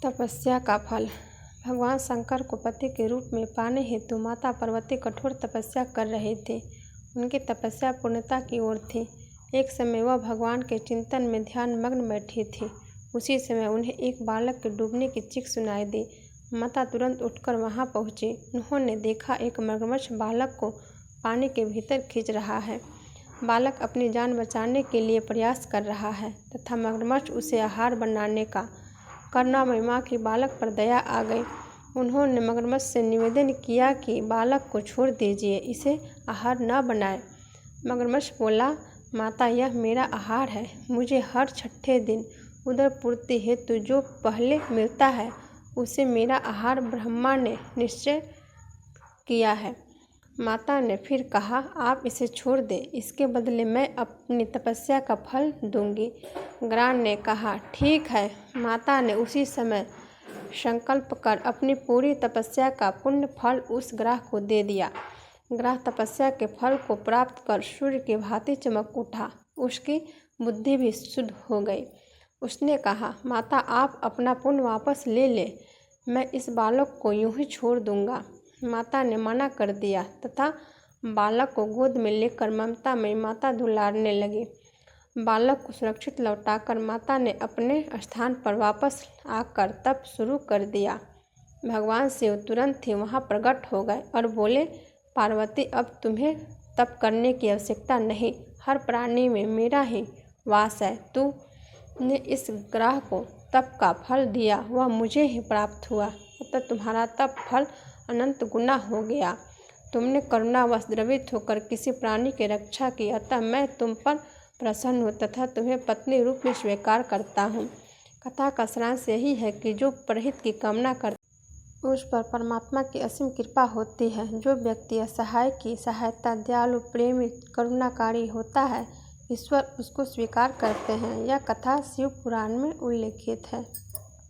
तपस्या का फल। भगवान शंकर को पति के रूप में पाने हेतु माता पार्वती कठोर तपस्या कर रहे थे। उनकी तपस्या पूर्णता की ओर थी। एक समय वह भगवान के चिंतन में ध्यान मग्न बैठी थी। उसी समय उन्हें एक बालक के डूबने की चीख सुनाई दी। माता तुरंत उठकर वहां पहुंची। उन्होंने देखा एक मगरमच्छ बालक को पानी के भीतर खींच रहा है। बालक अपनी जान बचाने के लिए प्रयास कर रहा है तथा मगरमच्छ उसे आहार बनाने का। करुणामयी माँ की बालक पर दया आ गई। उन्होंने मगरमच्छ से निवेदन किया कि बालक को छोड़ दीजिए, इसे आहार न बनाएं। मगरमच्छ बोला, माता, यह मेरा आहार है। मुझे हर छठे दिन उदर पूर्ति हेतु जो पहले मिलता है उसे मेरा आहार ब्रह्मा ने निश्चय किया है। माता ने फिर कहा, आप इसे छोड़ दें, इसके बदले मैं अपनी तपस्या का फल दूंगी। ग्राह ने कहा, ठीक है। माता ने उसी समय संकल्प कर अपनी पूरी तपस्या का पुण्य फल उस ग्राह को दे दिया। ग्राह तपस्या के फल को प्राप्त कर सूर्य की भांति चमक उठा। उसकी बुद्धि भी शुद्ध हो गई। उसने कहा, माता, आप अपना पुण्य वापस ले लें, मैं इस बालक को यूं ही छोड़ दूंगा। माता ने मना कर दिया तथा बालक को गोद में लेकर ममता में माता दुलारने लगी। बालक को सुरक्षित लौटाकर माता ने अपने स्थान पर वापस आकर तप शुरू कर दिया। भगवान शिव तुरंत ही वहां प्रकट हो गए और बोले, पार्वती, अब तुम्हें तप करने की आवश्यकता नहीं। हर प्राणी में मेरा ही वास है। तूने इस ग्राह को तप का फल दिया, वह मुझे ही प्राप्त हुआ, अतः तुम्हारा तप फल अनंत गुना हो गया। तुमने करुणावश द्रवित होकर किसी प्राणी की रक्षा की, अतः मैं तुम पर प्रसन्न हूँ तथा तुम्हें पत्नी रूप में स्वीकार करता हूँ। कथा का सारांश यही है कि जो परहित की कामना करता उस पर परमात्मा की असीम कृपा होती है। जो व्यक्ति असहाय की सहायता, दयालु, प्रेमी, करुणाकारी होता है, ईश्वर उसको स्वीकार करते हैं। यह कथा शिव पुराण में उल्लेखित है।